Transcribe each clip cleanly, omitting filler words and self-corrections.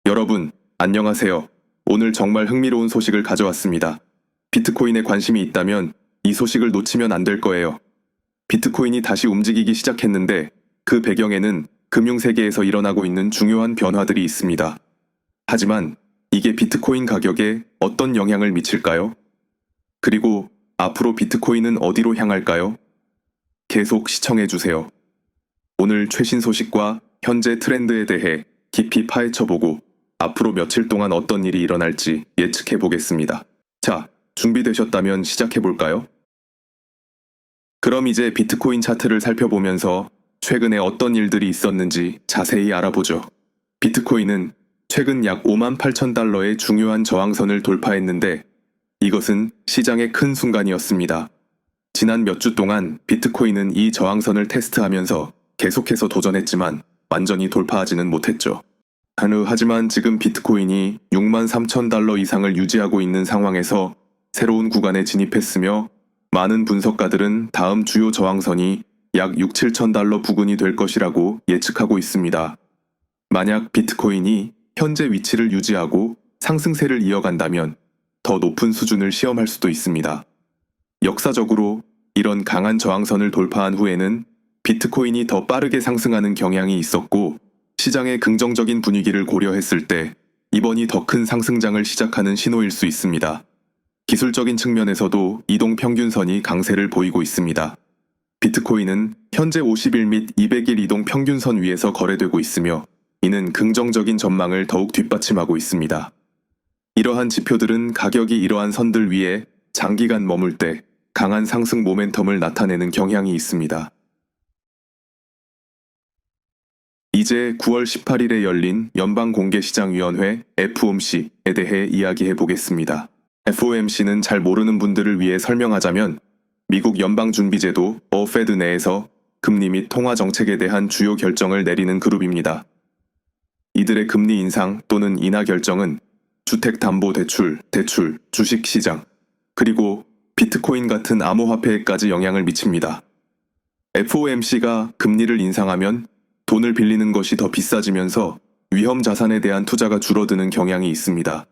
여러분, 안녕하세요. 오늘 정말 흥미로운 소식을 가져왔습니다. 비트코인에 관심이 있다면 이 소식을 놓치면 안 될 거예요. 비트코인이 다시 움직이기 시작했는데 그 배경에는 금융세계에서 일어나고 있는 중요한 변화들이 있습니다. 하지만 이게 비트코인 가격에 어떤 영향을 미칠까요? 그리고 앞으로 비트코인은 어디로 향할까요? 계속 시청해주세요. 오늘 최신 소식과 현재 트렌드에 대해 깊이 파헤쳐보고 앞으로 며칠 동안 어떤 일이 일어날지 예측해 보겠습니다. 자, 준비되셨다면 시작해 볼까요? 그럼 이제 비트코인 차트를 살펴보면서 최근에 어떤 일들이 있었는지 자세히 알아보죠. 비트코인은 최근 약 58,000달러의 중요한 저항선을 돌파했는데 이것은 시장의 큰 순간이었습니다. 지난 몇 주 동안 비트코인은 이 저항선을 테스트하면서 계속해서 도전했지만 완전히 돌파하지는 못했죠. 하지만 지금 비트코인이 63,000달러 이상을 유지하고 있는 상황에서 새로운 구간에 진입했으며 많은 분석가들은 다음 주요 저항선이 약 6,7,000달러 부근이 될 것이라고 예측하고 있습니다. 만약 비트코인이 현재 위치를 유지하고 상승세를 이어간다면 더 높은 수준을 시험할 수도 있습니다. 역사적으로 이런 강한 저항선을 돌파한 후에는 비트코인이 더 빠르게 상승하는 경향이 있었고 시장의 긍정적인 분위기를 고려했을 때 이번이 더 큰 상승장을 시작하는 신호일 수 있습니다. 기술적인 측면에서도 이동 평균선이 강세를 보이고 있습니다. 비트코인은 현재 50일 및 200일 이동 평균선 위에서 거래되고 있으며 이는 긍정적인 전망을 더욱 뒷받침하고 있습니다. 이러한 지표들은 가격이 이러한 선들 위에 장기간 머물 때 강한 상승 모멘텀을 나타내는 경향이 있습니다. 이제 9월 18일에 열린 연방공개시장위원회 FOMC에 대해 이야기해 보겠습니다. FOMC는 잘 모르는 분들을 위해 설명하자면 미국 연방준비제도 페드 내에서 금리 및 통화 정책에 대한 주요 결정을 내리는 그룹입니다. 이들의 금리 인상 또는 인하 결정은 주택담보대출, 대출, 주식시장, 그리고 비트코인 같은 암호화폐에까지 영향을 미칩니다. FOMC가 금리를 인상하면 돈을 빌리는 것이 더 비싸지면서 위험 자산에 대한 투자가 줄어드는 경향이 있습니다.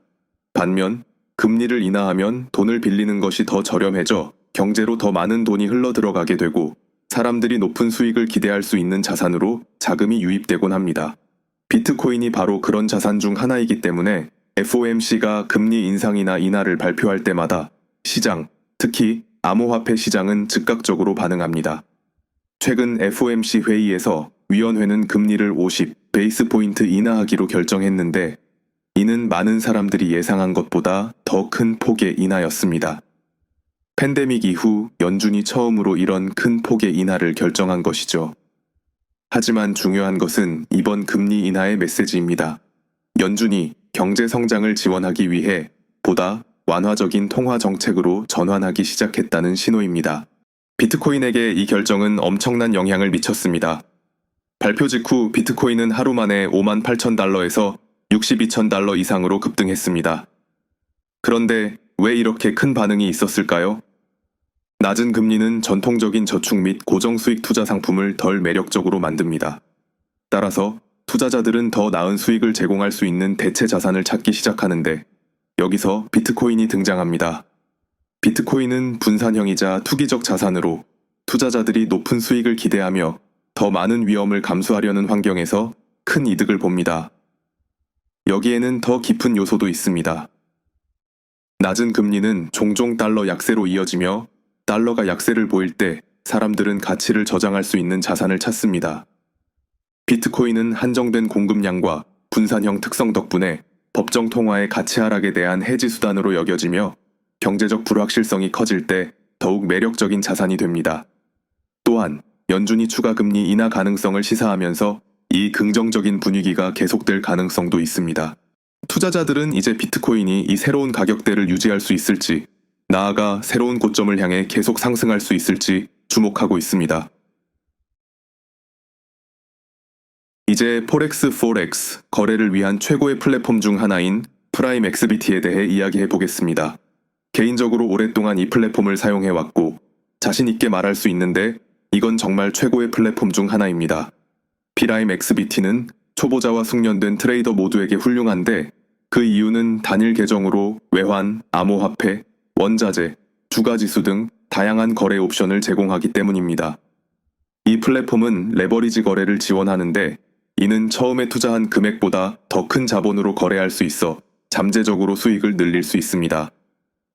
반면 금리를 인하하면 돈을 빌리는 것이 더 저렴해져 경제로 더 많은 돈이 흘러 들어가게 되고 사람들이 높은 수익을 기대할 수 있는 자산으로 자금이 유입되곤 합니다. 비트코인이 바로 그런 자산 중 하나이기 때문에 FOMC가 금리 인상이나 인하를 발표할 때마다 시장, 특히 암호화폐 시장은 즉각적으로 반응합니다. 최근 FOMC 회의에서 위원회는 금리를 50 베이스 포인트 인하하기로 결정했는데 이는 많은 사람들이 예상한 것보다 더 큰 폭의 인하였습니다. 팬데믹 이후 연준이 처음으로 이런 큰 폭의 인하를 결정한 것이죠. 하지만 중요한 것은 이번 금리 인하의 메시지입니다. 연준이 경제 성장을 지원하기 위해 보다 완화적인 통화 정책으로 전환하기 시작했다는 신호입니다. 비트코인에게 이 결정은 엄청난 영향을 미쳤습니다. 발표 직후 비트코인은 하루 만에 58,000달러에서 62,000달러 이상으로 급등했습니다. 그런데 왜 이렇게 큰 반응이 있었을까요? 낮은 금리는 전통적인 저축 및 고정수익 투자 상품을 덜 매력적으로 만듭니다. 따라서 투자자들은 더 나은 수익을 제공할 수 있는 대체 자산을 찾기 시작하는데 여기서 비트코인이 등장합니다. 비트코인은 분산형이자 투기적 자산으로 투자자들이 높은 수익을 기대하며 더 많은 위험을 감수하려는 환경에서 큰 이득을 봅니다. 여기에는 더 깊은 요소도 있습니다. 낮은 금리는 종종 달러 약세로 이어지며 달러가 약세를 보일 때 사람들은 가치를 저장할 수 있는 자산을 찾습니다. 비트코인은 한정된 공급량과 분산형 특성 덕분에 법정 통화의 가치 하락에 대한 해지 수단으로 여겨지며 경제적 불확실성이 커질 때 더욱 매력적인 자산이 됩니다. 또한 연준이 추가 금리 인하 가능성을 시사하면서 이 긍정적인 분위기가 계속될 가능성도 있습니다. 투자자들은 이제 비트코인이 이 새로운 가격대를 유지할 수 있을지, 나아가 새로운 고점을 향해 계속 상승할 수 있을지 주목하고 있습니다. 이제 포렉스 4X 거래를 위한 최고의 플랫폼 중 하나인 프라임 XBT에 대해 이야기해 보겠습니다. 개인적으로 오랫동안 이 플랫폼을 사용해왔고 자신 있게 말할 수 있는데 이건 정말 최고의 플랫폼 중 하나입니다. 프라임 XBT는 초보자와 숙련된 트레이더 모두에게 훌륭한데 그 이유는 단일 계정으로 외환, 암호화폐, 원자재, 주가지수 등 다양한 거래 옵션을 제공하기 때문입니다. 이 플랫폼은 레버리지 거래를 지원하는데 이는 처음에 투자한 금액보다 더 큰 자본으로 거래할 수 있어 잠재적으로 수익을 늘릴 수 있습니다.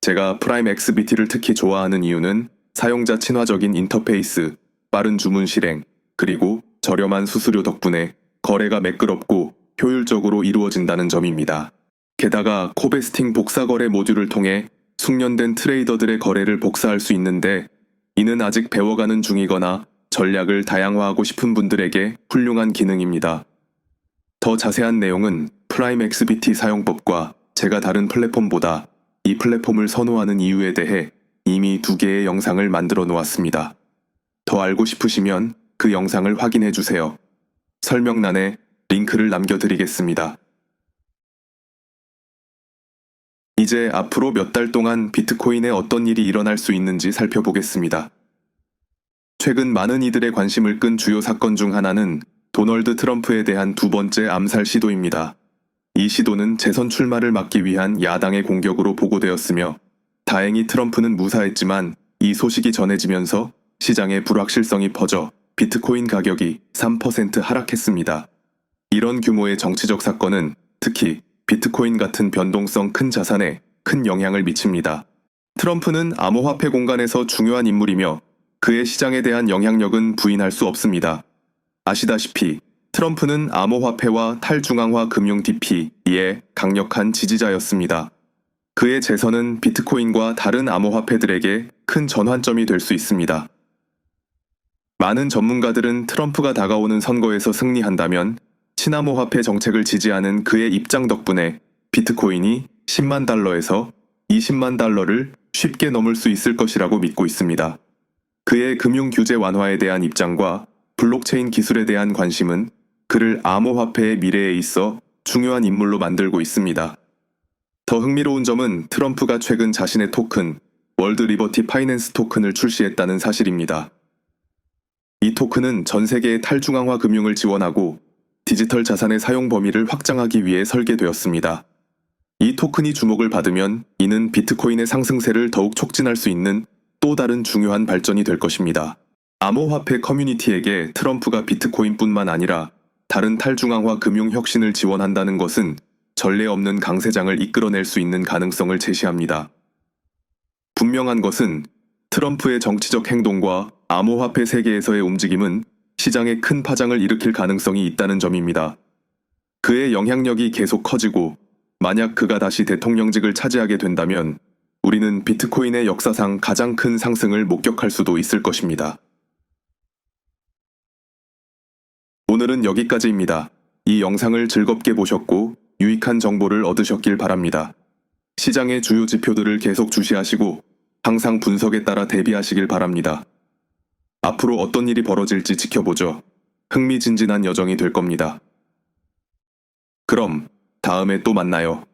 제가 프라임 XBT를 특히 좋아하는 이유는 사용자 친화적인 인터페이스, 빠른 주문 실행, 그리고 저렴한 수수료 덕분에 거래가 매끄럽고 효율적으로 이루어진다는 점입니다. 게다가 코베스팅 복사거래 모듈을 통해 숙련된 트레이더들의 거래를 복사할 수 있는데 이는 아직 배워가는 중이거나 전략을 다양화하고 싶은 분들에게 훌륭한 기능입니다. 더 자세한 내용은 프라임 XBT 사용법과 제가 다른 플랫폼보다 이 플랫폼을 선호하는 이유에 대해 이미 2개의 영상을 만들어 놓았습니다. 더 알고 싶으시면 그 영상을 확인해 주세요. 설명란에 링크를 남겨드리겠습니다. 이제 앞으로 몇 달 동안 비트코인에 어떤 일이 일어날 수 있는지 살펴보겠습니다. 최근 많은 이들의 관심을 끈 주요 사건 중 하나는 도널드 트럼프에 대한 2번째 암살 시도입니다. 이 시도는 재선 출마를 막기 위한 야당의 공격으로 보고되었으며 다행히 트럼프는 무사했지만 이 소식이 전해지면서 시장의 불확실성이 퍼져 비트코인 가격이 3% 하락했습니다. 이런 규모의 정치적 사건은 특히 비트코인 같은 변동성 큰 자산에 큰 영향을 미칩니다. 트럼프는 암호화폐 공간에서 중요한 인물이며 그의 시장에 대한 영향력은 부인할 수 없습니다. 아시다시피 트럼프는 암호화폐와 탈중앙화 금융 DP의 강력한 지지자였습니다. 그의 재선은 비트코인과 다른 암호화폐들에게 큰 전환점이 될 수 있습니다. 많은 전문가들은 트럼프가 다가오는 선거에서 승리한다면 친암호화폐 정책을 지지하는 그의 입장 덕분에 비트코인이 10만 달러에서 20만 달러를 쉽게 넘을 수 있을 것이라고 믿고 있습니다. 그의 금융 규제 완화에 대한 입장과 블록체인 기술에 대한 관심은 그를 암호화폐의 미래에 있어 중요한 인물로 만들고 있습니다. 더 흥미로운 점은 트럼프가 최근 자신의 토큰, 월드 리버티 파이낸스 토큰을 출시했다는 사실입니다. 이 토큰은 전 세계의 탈중앙화 금융을 지원하고 디지털 자산의 사용 범위를 확장하기 위해 설계되었습니다. 이 토큰이 주목을 받으면 이는 비트코인의 상승세를 더욱 촉진할 수 있는 또 다른 중요한 발전이 될 것입니다. 암호화폐 커뮤니티에게 트럼프가 비트코인뿐만 아니라 다른 탈중앙화 금융 혁신을 지원한다는 것은 전례 없는 강세장을 이끌어낼 수 있는 가능성을 제시합니다. 분명한 것은 트럼프의 정치적 행동과 암호화폐 세계에서의 움직임은 시장에 큰 파장을 일으킬 가능성이 있다는 점입니다. 그의 영향력이 계속 커지고 만약 그가 다시 대통령직을 차지하게 된다면 우리는 비트코인의 역사상 가장 큰 상승을 목격할 수도 있을 것입니다. 오늘은 여기까지입니다. 이 영상을 즐겁게 보셨고 유익한 정보를 얻으셨길 바랍니다. 시장의 주요 지표들을 계속 주시하시고 항상 분석에 따라 대비하시길 바랍니다. 앞으로 어떤 일이 벌어질지 지켜보죠. 흥미진진한 여정이 될 겁니다. 그럼 다음에 또 만나요.